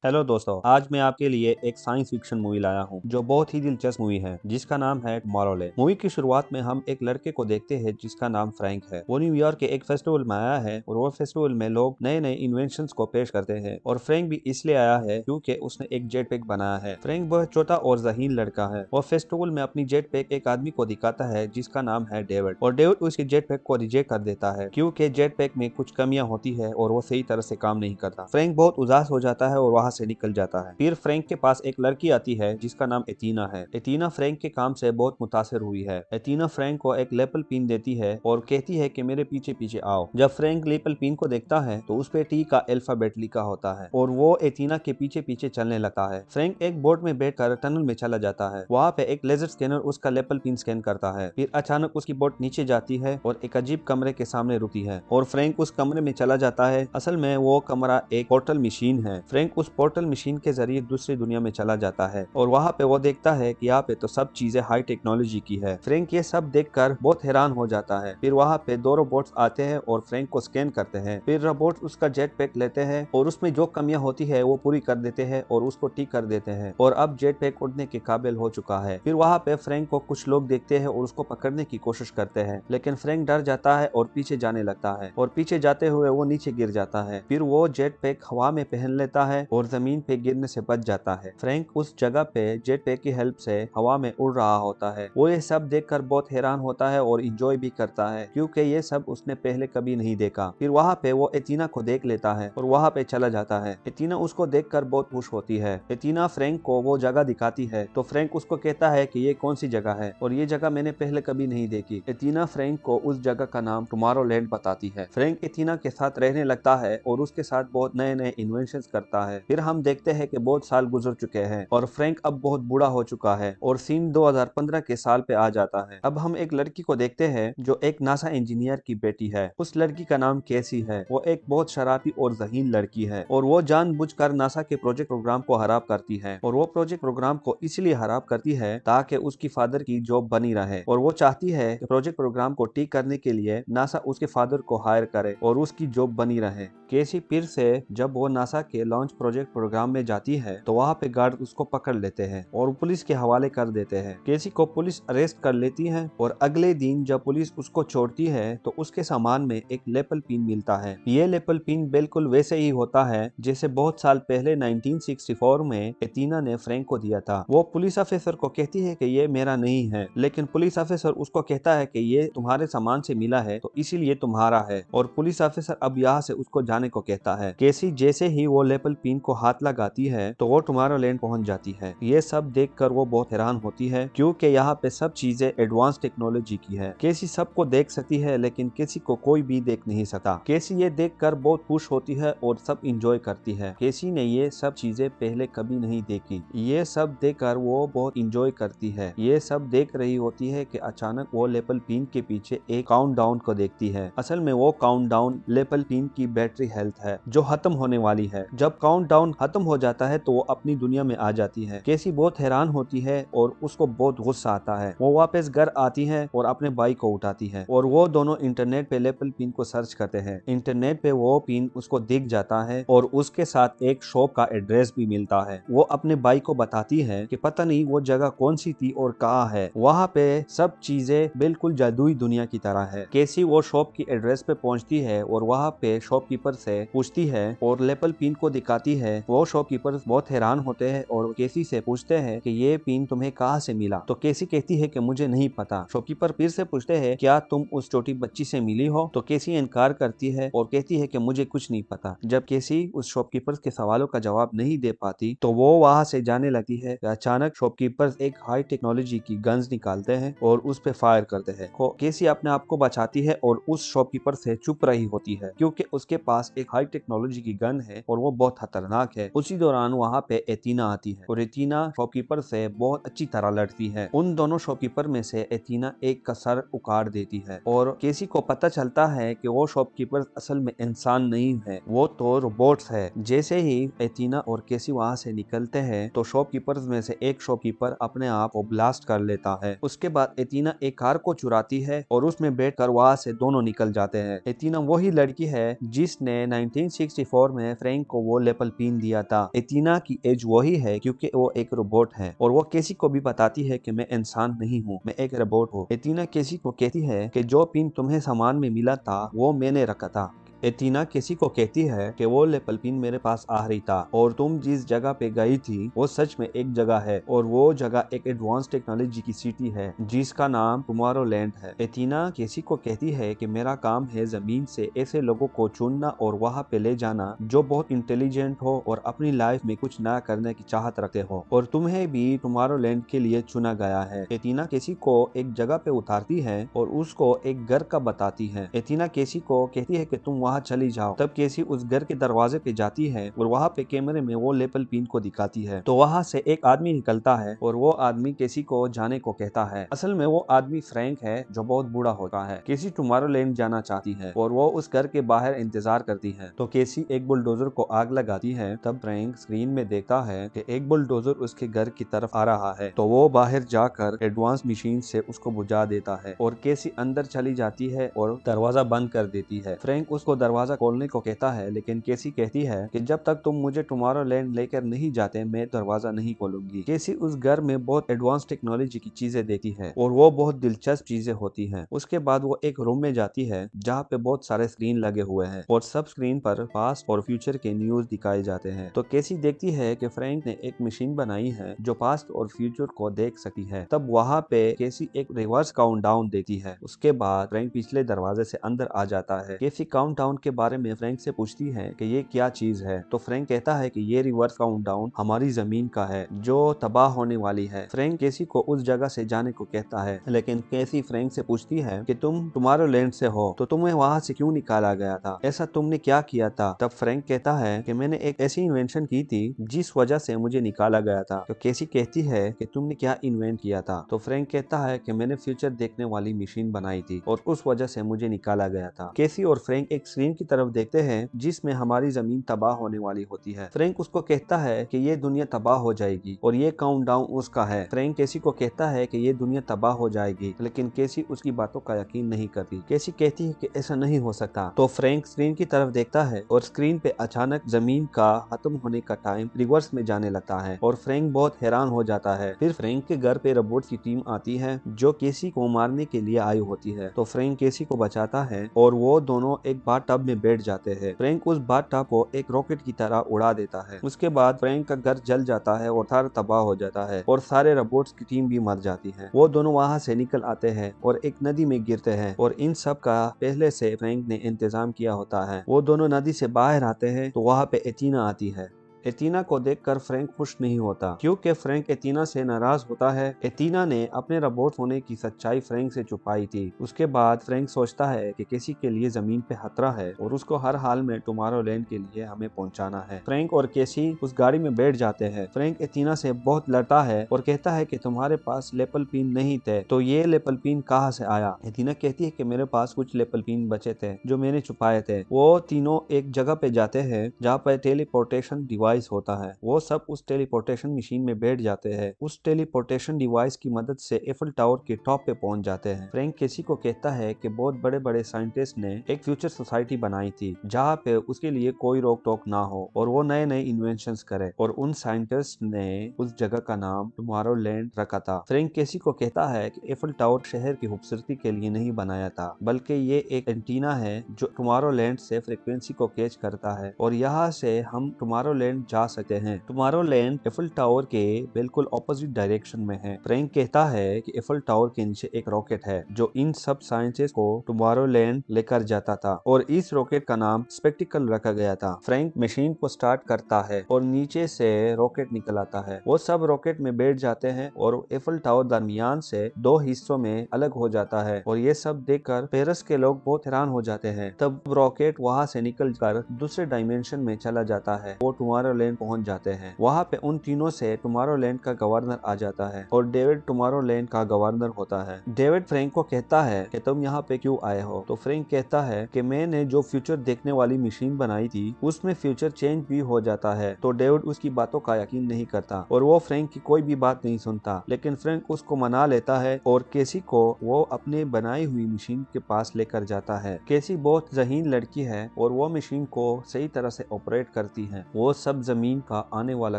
Hello दोस्तों, आज मैं आपके लिए एक साइंस फिक्शन मूवी लाया हूँ जो बहुत ही दिलचस्प मूवी है जिसका नाम है टुमारोलैंड। मूवी की शुरुआत में हम एक लड़के को देखते हैं जिसका नाम फ्रैंक है। वो न्यूयॉर्क के एक फेस्टिवल में आया है और वो फेस्टिवल में लोग नए नए इन्वेंशंस को पेश करते हैं और फ्रैंक भी इसलिए आया है क्योंकि उसने एक जेट पैक बनाया है। फ्रैंक बहुत छोटा और जहीन लड़का है। वो फेस्टिवल में अपनी जेट पैक एक आदमी को दिखाता है जिसका नाम है डेविड, और डेविड उसकी जेट पैक को रिजेक्ट कर देता है क्योंकि जेट पैक में कुछ कमियां होती है और वो सही तरह से काम नहीं करता। फ्रैंक बहुत उदास हो जाता है और वहां से निकल जाता है। फिर फ्रैंक के पास एक लड़की आती है जिसका नाम एथीना है। एथीना फ्रैंक के काम से बहुत मुतासिर हुई है। एथीना फ्रैंक को एक लेपल पिन देती है और कहती है कि मेरे पीछे पीछे आओ। जब फ्रैंक लेपल पिन को देखता है तो उस पे टी का अल्फाबेट लिखा होता है और वो एथीना के पीछे पीछे चलने लगता है। फ्रैंक एक बोट में बैठकर टनल में चला जाता है। वहाँ पे एक लेजर स्कैनर उसका लेपल पिन स्कैन करता है। फिर अचानक उसकी बोट नीचे जाती है और एक अजीब कमरे के सामने रुकती है और फ्रैंक उस कमरे में चला जाता है। असल में वो कमरा एक पोर्टल मशीन है। फ्रैंक उस पोर्टल मशीन के जरिए दूसरी दुनिया में चला जाता है और वहाँ पे वो देखता है कि यहाँ पे तो सब चीजें हाई टेक्नोलॉजी की है। फ्रैंक ये सब देखकर बहुत हैरान हो जाता है। फिर वहाँ पे दो रोबोट्स आते हैं और फ्रैंक को स्कैन करते हैं। फिर रोबोट्स उसका जेट पैक लेते हैं और उसमें जो कमियां होती है वो पूरी कर देते हैं और उसको ठीक कर देते हैं और अब जेट पैक उड़ने के काबिल हो चुका है। फिर वहाँ पे फ्रैंक को कुछ लोग देखते हैं और उसको पकड़ने की कोशिश करते हैं, लेकिन फ्रैंक डर जाता है और पीछे जाने लगता है और पीछे जाते हुए वो नीचे गिर जाता है। फिर वो जेट पैक हवा में पहन लेता है और जमीन पे गिरने से बच जाता है। फ्रैंक उस जगह पे जेट पैक की हेल्प से हवा में उड़ रहा होता है। वो ये सब देखकर बहुत हैरान होता है और इंजॉय भी करता है क्योंकि ये सब उसने पहले कभी नहीं देखा। फिर वहाँ पे वो एथीना को देख लेता है और वहाँ पे चला जाता है। एथीना उसको देखकर बहुत खुश होती है। एथीना फ्रैंक को वो जगह दिखाती है तो फ्रैंक उसको कहता है कि ये कौन सी जगह है और ये जगह मैंने पहले कभी नहीं देखी। एथीना फ्रैंक को उस जगह का नाम टुमारोलैंड बताती है। फ्रैंक एथीना के साथ रहने लगता है और उसके साथ बहुत नए नए इन्वेंशंस करता है। फिर हम देखते हैं कि बहुत साल गुजर चुके हैं और फ्रैंक अब बहुत बूढ़ा हो चुका है और सीन 2015 के साल पे आ जाता है। अब हम एक लड़की को देखते हैं जो एक नासा इंजीनियर की बेटी है। उस लड़की का नाम कैसी है। वो एक बहुत शरारती और जहीन लड़की है और वो जानबूझकर नासा के प्रोजेक्ट प्रोग्राम को खराब करती है और वो प्रोजेक्ट प्रोग्राम को इसलिए खराब करती है ताकि उसकी फादर की जॉब बनी रहे और वो चाहती है कि प्रोजेक्ट प्रोग्राम को ठीक करने के लिए नासा उसके फादर को हायर करे और उसकी जॉब बनी रहे। केसी फिर से जब वो नासा के लॉन्च प्रोजेक्ट प्रोग्राम में जाती है तो वहाँ पे गार्ड उसको पकड़ लेते हैं और पुलिस के हवाले कर देते हैं। केसी को पुलिस अरेस्ट कर लेती है और अगले दिन जब पुलिस उसको छोड़ती है तो उसके सामान में एक लेपल पिन मिलता है। ये लेपल पिन बिल्कुल वैसे ही होता है जैसे बहुत साल पहले 1964 में एथीना ने फ्रैंक को दिया था। वो पुलिस ऑफिसर को कहती है कि ये मेरा नहीं है, लेकिन पुलिस ऑफिसर उसको कहता है कि ये तुम्हारे सामान से मिला है तो इसीलिए तुम्हारा है और पुलिस ऑफिसर अब यहाँ से उसको जाने को कहता है। केसी जैसे ही वो लेपल पिन को हाथ लगाती है तो वो टुमारोलैंड पहुंच जाती है। ये सब देखकर वो बहुत हैरान होती है क्योंकि यहाँ पे सब चीजें एडवांस टेक्नोलॉजी की है। केसी सबको देख सकती है लेकिन केसी को कोई भी देख नहीं सकता। केसी ये देखकर बहुत खुश होती है और सब इंजॉय करती है। केसी ने ये सब चीजें पहले कभी नहीं देखी। ये सब देखकर वो बहुत इंजॉय करती है। ये सब देख रही होती है कि अचानक वो लेपल पिन के पीछे एक काउंटडाउन को देखती है। असल में वो काउंटडाउन लेपल पिन की बैटरी हेल्थ है जो खत्म होने वाली है। जब काउंटडाउन खत्म हो जाता है तो वो अपनी दुनिया में आ जाती है। केसी बहुत हैरान होती है और उसको बहुत गुस्सा आता है। वो वापस घर आती है और अपने भाई को उठाती है और वो दोनों इंटरनेट पे लेपल पिन को सर्च करते हैं। इंटरनेट पे वो पिन उसको दिख जाता है और उसके साथ एक शॉप का एड्रेस भी मिलता है। वो अपने भाई को बताती है कि पता नहीं वो जगह कौन सी थी और कहाँ है। वहाँ पे सब चीजें बिल्कुल जादुई दुनिया की तरह है। केसी वो शॉप की एड्रेस पे पहुंचती है और वहाँ पे शॉपकीपर से पूछती है और लेपल पिन को दिखाती है। वो शॉपकीपर बहुत हैरान होते हैं और केसी से पूछते हैं कि ये पिन तुम्हें कहाँ से मिला। तो केसी कहती है कि मुझे नहीं पता। शॉपकीपर फिर से पूछते हैं क्या तुम उस छोटी बच्ची से मिली हो। तो केसी इनकार करती है और कहती है कि मुझे कुछ नहीं पता। जब केसी उस शॉपकीपर के सवालों का जवाब नहीं दे पाती तो वो वहाँ से जाने लगती है। अचानक शॉपकीपर एक हाई टेक्नोलॉजी की गन्स निकालते हैं और उस पे फायर करते हैं। केसी अपने आप को बचाती है और उस शॉपकीपर से चुप रही होती है क्योंकि उसके पास एक हाई टेक्नोलॉजी की गन है और वो बहुत खतरनाक है। उसी दौरान वहाँ पे एथीना आती है और एथीना शॉपकीपर से बहुत अच्छी तरह लड़ती है। उन दोनों शॉपकीपर में से एथीना एक का सर उखाड़ देती है और केसी को पता चलता है कि वो शॉपकीपर असल में इंसान नहीं है, वो तो रोबोट्स है। जैसे ही एथीना और केसी वहाँ से निकलते हैं तो शॉपकीपर्स में से एक शॉपकीपर अपने आप को ब्लास्ट कर लेता है। उसके बाद एथीना एक कार को चुराती है और उसमें बैठकर वहाँ से दोनों निकल जाते हैं। एथीना वही लड़की है जिसने 1964 में फ्रैंक को वो लेपल पिन पिन दिया था। एथीना की एज वही है क्योंकि वो एक रोबोट है और वो केसी को भी बताती है कि मैं इंसान नहीं हूँ, मैं एक रोबोट हूँ। एथीना केसी को कहती है कि जो पिन तुम्हें सामान में मिला था वो मैंने रखा था। एथीना केसी को कहती है कि वो लेपल पिन मेरे पास आ रही था और तुम जिस जगह पे गई थी वो सच में एक जगह है और वो जगह एक एडवांस टेक्नोलॉजी की सिटी है जिसका नाम टुमारोलैंड है। एथीना केसी को कहती है कि मेरा काम है जमीन से ऐसे लोगों को चुनना और वहाँ पे ले जाना जो बहुत इंटेलिजेंट हो और अपनी लाइफ में कुछ नया करने की चाहत रखते हो और तुम्हें भी टुमारोलैंड के लिए चुना गया है। एथीना केसी को एक जगह पे उतारती है और उसको एक घर का बताती है। एथीना केसी को कहती है कि तुम वहाँ चली जाओ। तब केसी उस घर के दरवाजे पे जाती है और वहाँ पे कैमरे में वो लेपल पिन को दिखाती है तो वहाँ से एक आदमी निकलता है और वो आदमी केसी को जाने को कहता है। असल में वो आदमी फ्रैंक है जो बहुत बूढ़ा होता है। केसी टुमारोलैंड जाना चाहती है और वो उस घर के बाहर इंतजार करती है तो केसी एक बुलडोजर को आग लगाती है। तब फ्रैंक स्क्रीन में देखता है कि एक बुलडोजर उसके घर की तरफ आ रहा है तो वो बाहर जाकर एडवांस मशीन से उसको बुझा देता है और केसी अंदर चली जाती है और दरवाजा बंद कर देती है। फ्रैंक उसको दरवाजा खोलने को कहता है लेकिन केसी कहती है कि जब तक तुम मुझे टुमारोलैंड लेकर नहीं जाते मैं दरवाजा नहीं खोलूंगी। केसी उस घर में बहुत एडवांस टेक्नोलॉजी की चीजें देखती है और वो बहुत दिलचस्प चीजें होती हैं। उसके बाद वो एक रूम में जाती है जहाँ पे बहुत सारे स्क्रीन लगे हुए हैं और सब स्क्रीन पर पास्ट और फ्यूचर के न्यूज दिखाए जाते हैं। तो केसी देखती है कि फ्रैंक ने एक मशीन बनाई है जो पास्ट और फ्यूचर को देख सकती है। तब वहाँ पे केसी एक रिवर्स काउंटडाउन देती है। उसके बाद फ्रैंक पिछले दरवाजे से अंदर आ जाता है। केसी काउंटडाउन के बारे में फ्रैंक से पूछती है कि ये क्या चीज है तो फ्रैंक कहता है कि ये रिवर्स काउंटडाउन हमारी जमीन का है जो तबाह होने वाली है। फ्रैंक केसी को उस जगह से जाने को कहता है लेकिन केसी फ्रैंक से पूछती है कि तुम टुमारोलैंड से हो तो तुम्हें वहाँ से क्यों निकाला गया था, ऐसा तुमने क्या किया था। तब फ्रैंक कहता है कि मैंने एक ऐसी इन्वेंशन की थी जिस वजह से मुझे निकाला गया था। तो केसी कहती है कि तुमने क्या इन्वेंट किया था तो फ्रैंक कहता है कि मैंने फ्यूचर देखने वाली मशीन बनाई थी और उस वजह से मुझे निकाला गया था। केसी और फ्रैंक एक स्क्रीन की तरफ देखते हैं जिसमें हमारी जमीन तबाह होने वाली होती है। फ्रैंक उसको कहता है कि ये दुनिया तबाह हो जाएगी और ये काउंटडाउन उसका है। फ्रैंक केसी को कहता है कि ये दुनिया तबाह हो जाएगी लेकिन केसी उसकी बातों का यकीन नहीं करती। केसी कहती है कि ऐसा नहीं हो सकता। तो फ्रैंक स्क्रीन की तरफ देखता है और स्क्रीन पे अचानक जमीन का खत्म होने का टाइम रिवर्स में जाने लगता है और फ्रैंक बहुत हैरान हो जाता है। फिर फ्रैंक के घर पे रोबोट की टीम आती है जो केसी को मारने के लिए आई होती है। तो फ्रैंक केसी को बचाता है और वो दोनों एक बाथटब में बैठ जाते हैं। फ्रैंक उस बाथटब को एक रॉकेट की तरह उड़ा देता है। उसके बाद फ्रैंक का घर जल जाता है और सारा तबाह हो जाता है और सारे रोबोट्स की टीम भी मर जाती है। वो दोनों वहाँ से निकल आते हैं और एक नदी में गिरते हैं और इन सब का पहले से फ्रैंक ने इंतजाम किया होता है। वो दोनों नदी से बाहर आते हैं तो वहाँ पे एथीना आती है। एथीना को देखकर फ्रैंक खुश नहीं होता क्योंकि फ्रैंक एथीना से नाराज होता है। एथीना ने अपने रोबोट होने की सच्चाई फ्रैंक से छुपाई थी। उसके बाद फ्रैंक सोचता है कि केसी के लिए जमीन पे खतरा है और उसको हर हाल में टुमारोलैंड के लिए हमें पहुंचाना है। फ्रैंक और केसी उस गाड़ी में बैठ जाते हैं। फ्रैंक एथीना से बहुत लड़ता है और कहता है कि तुम्हारे पास लेपल पिन नहीं थे तो ये लेपल पिन कहाँ से आया। एथीना कहती है कि मेरे पास कुछ लेपल पिन बचे थे जो मैंने छुपाए थे। वो तीनों एक जगह पे जाते हैं जहाँ पर टेलीपोर्टेशन डिवाइस होता है। वो सब उस टेलीपोर्टेशन मशीन में बैठ जाते हैं। उस टेलीपोर्टेशन डिवाइस की मदद से एफिल टावर के टॉप पे पहुंच जाते हैं। फ्रैंक केसी को कहता है कि बहुत बड़े बड़े साइंटिस्ट ने एक फ्यूचर सोसाइटी बनाई थी जहाँ पे उसके लिए कोई रोक टोक ना हो और वो नए नए इन्वेंशंस करे और उन साइंटिस्ट ने उस जगह का नाम टुमारोलैंड रखा था। फ्रैंक केसी को कहता है कि एफिल टावर शहर की खूबसूरती के लिए नहीं बनाया था बल्कि ये एक एंटीना है जो टुमारोलैंड से फ्रीक्वेंसी को कैच करता है और यहाँ से हम टुमारोलैंड जा सकते हैं। टुमारोलैंड एफिल टावर के बिल्कुल ऑपोजिट डायरेक्शन में है। फ्रैंक कहता है कि एफिल टावर के नीचे एक रॉकेट है जो इन सब साइंसेस को टुमारोलैंड लेकर जाता था और इस रॉकेट का नाम स्पेक्टिकल रखा गया था। फ्रैंक मशीन को स्टार्ट करता है और नीचे से रॉकेट निकल आता है। वो सब रॉकेट में बैठ जाते हैं और एफिल टावर दरमियान से दो हिस्सों में अलग हो जाता है और ये सब देखकर पेरिस के लोग बहुत हैरान हो जाते हैं। तब रॉकेट वहाँ से निकल कर दूसरे डायमेंशन में चला जाता है। वो टुमारोलैंड पहुंच जाते हैं। वहाँ पे उन तीनों से टुमारोलैंड का गवर्नर आ जाता है और डेविड टुमारोलैंड का गवर्नर होता है। डेविड फ्रैंक को कहता है कि तुम यहाँ पे क्यों आए हो। तो फ्रैंक कहता है कि मैंने जो फ्यूचर देखने वाली मशीन बनाई थी उसमें फ्यूचर चेंज भी हो जाता है। तो डेविड उसकी बातों का यकीन नहीं करता और वो फ्रैंक की कोई भी बात नहीं सुनता लेकिन फ्रैंक उसको मना लेता है और केसी को वो अपने बनाई हुई मशीन के पास लेकर जाता है। केसी बहुत जहीन लड़की है और वो मशीन को सही तरह से ऑपरेट करती है। वो सब सब जमीन का आने वाला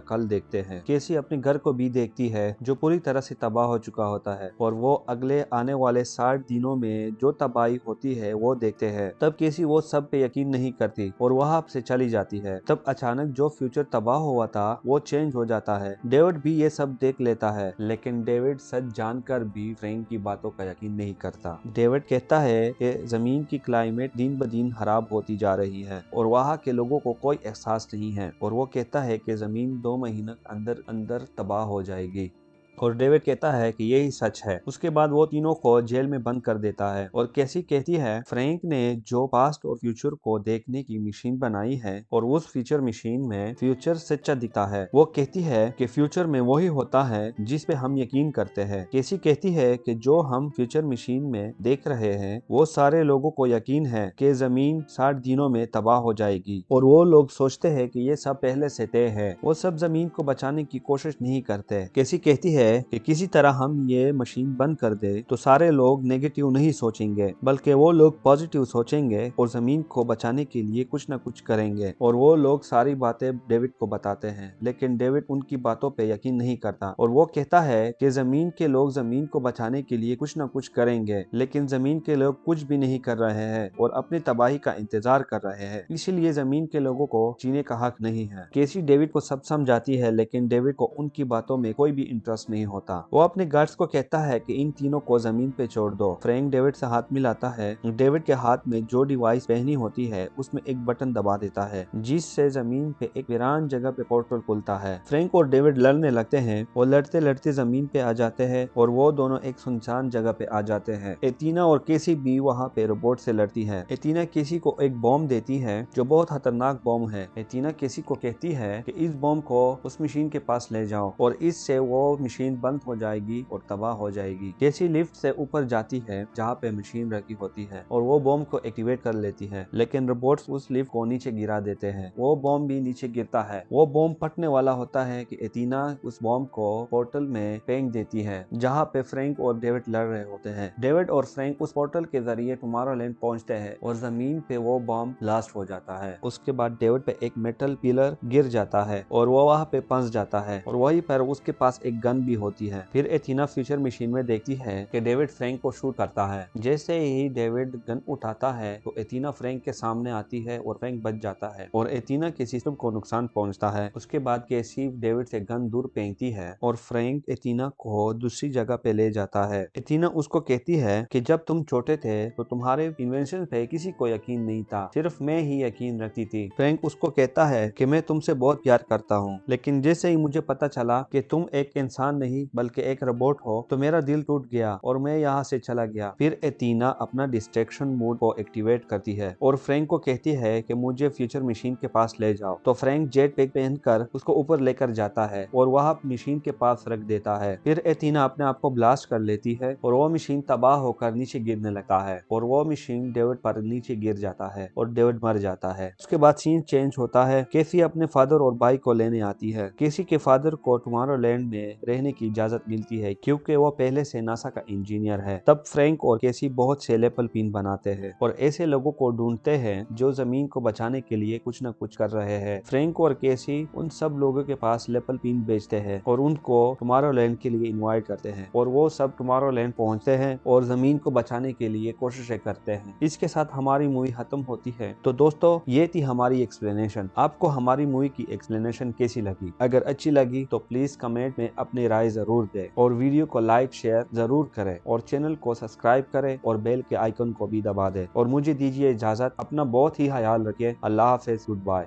कल देखते हैं। केसी अपने घर को भी देखती है जो पूरी तरह से तबाह हो चुका होता है और वो अगले आने वाले 60 दिनों में जो तबाही होती है वो देखते हैं। तब केसी वो सब पे यकीन नहीं करती और वहाँ से चली जाती है। तब अचानक जो फ्यूचर तबाह हुआ था वो चेंज हो जाता है। डेविड भी ये सब देख लेता है, लेकिन डेविड सच जानकर भी फ्रैंक की बातों का यकीन नहीं करता। डेविड कहता है कि जमीन की क्लाइमेट दिन ब दिन खराब होती जा रही है और वहाँ के लोगों को कोई एहसास नहीं है, और वो कहता है कि जमीन 2 महीने अंदर अंदर तबाह हो जाएगी। और डेविड कहता है कि यही सच है। उसके बाद वो तीनों को जेल में बंद कर देता है और कैसी कहती है फ्रैंक ने जो पास्ट और फ्यूचर को देखने की मशीन बनाई है और उस फ्यूचर मशीन में फ्यूचर सच्चा दिखता है। वो कहती है कि फ्यूचर में वही होता है जिस पे हम यकीन करते हैं। कैसी कहती है कि जो हम फ्यूचर मशीन में देख रहे हैं वो सारे लोगों को यकीन है कि जमीन 60 दिनों में तबाह हो जाएगी, और वो लोग सोचते हैं कि ये सब पहले से तय है। वो सब जमीन को बचाने की कोशिश नहीं करते। कैसी कहती है कि किसी तरह हम ये मशीन बंद कर दे तो सारे लोग नेगेटिव नहीं सोचेंगे, बल्कि वो लोग पॉजिटिव सोचेंगे और जमीन को बचाने के लिए कुछ न कुछ करेंगे। और वो लोग सारी बातें डेविड को बताते हैं, लेकिन डेविड उनकी बातों पे यकीन नहीं करता और वो कहता है कि जमीन के लोग जमीन को बचाने के लिए कुछ न कुछ करेंगे, लेकिन जमीन के लोग कुछ भी नहीं कर रहे हैं और अपनी तबाही का इंतजार कर रहे हैं। इसलिए जमीन के लोगों को जीने का हक नहीं है। केसी डेविड को सब समझाती है, लेकिन डेविड को उनकी बातों में कोई भी इंटरेस्ट नहीं होता। वो अपने गार्ड्स को कहता है कि इन तीनों को जमीन पे छोड़ दो। फ्रैंक डेविड से हाथ मिलाता है। डेविड के हाथ में जो डिवाइस पहनी होती है उसमें एक बटन दबा देता है, जिससे जमीन पे एक वीरान जगह पे पोर्टल खुलता है। फ्रैंक और डेविड लड़ने लगते हैं और लड़ते लड़ते जमीन पे आ जाते हैं और वो दोनों एक सुनसान जगह पे आ जाते हैं। एथीना और केसी भी वहाँ पे रोबोट से लड़ती है। एथीना केसी को एक बॉम्ब देती है जो बहुत खतरनाक बॉम्ब है। एथीना केसी को कहती है कि इस बॉम्ब को उस मशीन के पास ले जाओ और इससे वो मशीन बंद हो जाएगी और तबाह हो जाएगी। केसी लिफ्ट से ऊपर जाती है जहाँ पे मशीन रखी होती है और वो बॉम्ब को एक्टिवेट कर लेती है, लेकिन रोबोट्स उस लिफ्ट को नीचे गिरा देते हैं। वो बॉम्ब भी नीचे गिरता है। वो बॉम्ब फटने वाला होता है कि एथीना उस बॉम्ब को पोर्टल में फेंक देती है जहाँ पे फ्रैंक और डेविड लड़ रहे होते हैं। डेविड और फ्रैंक उस पोर्टल के जरिए टुमारोलैंड पहुंचते हैं और जमीन पे वो बॉम्ब ब्लास्ट हो जाता है। उसके बाद डेविड पे एक मेटल पिलर गिर जाता है और वो वहाँ पे फंस जाता है और वहीं पर उसके पास एक गन भी होती है। फिर एथीना फ्यूचर मशीन में देखती है कि डेविड फ्रैंक को शूट करता है। जैसे ही डेविड गन उठाता है तो एथीना फ्रैंक के सामने आती है और फ्रैंक बच जाता है और एथीना के सिस्टम को नुकसान पहुंचता है। उसके बाद केसी डेविड से गन दूर फेंकती है और फ्रैंक एथीना को दूसरी जगह पे ले जाता है। एथीना उसको कहती है कि जब तुम छोटे थे तो तुम्हारे इन्वेंशन पे किसी को यकीन नहीं था, सिर्फ मैं ही यकीन रखती थी। फ्रैंक उसको कहता है कि मैं तुमसे बहुत प्यार करता हूँ, लेकिन जैसे ही मुझे पता चला कि तुम एक इंसान नहीं बल्कि एक रोबोट हो तो मेरा दिल टूट गया और मैं यहाँ से चला गया। फिर एथीना अपना डिस्ट्रैक्शन मोड को एक्टिवेट करती है और फ्रैंक को कहती है कि मुझे फ्यूचर मशीन के पास ले जाओ। तो फ्रैंक जेट पैक पहनकर उसको ऊपर लेकर जाता है और वह मशीन के पास रख देता है। फिर एथीना अपने आप को ब्लास्ट कर लेती है और वो मशीन तबाह होकर नीचे गिरने लगता है और वो मशीन डेविड पर नीचे गिर जाता है और डेविड मर जाता है। उसके बाद सीन चेंज होता है। केसी अपने फादर और भाई को लेने आती है। केसी के फादर को टुमारोलैंड में रहने की इजाजत मिलती है क्योंकि वो पहले से नासा का इंजीनियर है। तब फ्रैंक और केसी बहुत से लेपल पिन बनाते हैं और ऐसे लोगों को ढूंढते हैं जो जमीन को बचाने के लिए कुछ न कुछ कर रहे हैं। फ्रैंक और केसी उन सब लोगों के पास लेपल पिन बेचते हैं और उनको टुमारोलैंड के लिए इनवाइट करते हैं और वो सब टुमारोलैंड पहुंचते हैं और जमीन को बचाने के लिए कोशिशें करते हैं। इसके साथ हमारी मूवी खत्म होती है। तो दोस्तों ये थी हमारी एक्सप्लेनेशन। आपको हमारी मूवी की एक्सप्लेनेशन कैसी लगी? अगर अच्छी लगी तो प्लीज कमेंट में अपनी राय जरूर दें और वीडियो को लाइक शेयर जरूर करें और चैनल को सब्सक्राइब करें और बेल के आइकन को भी दबा दें और मुझे दीजिए इजाजत। अपना बहुत ही ख्याल रखिए। अल्लाह हाफिज, गुड बाय।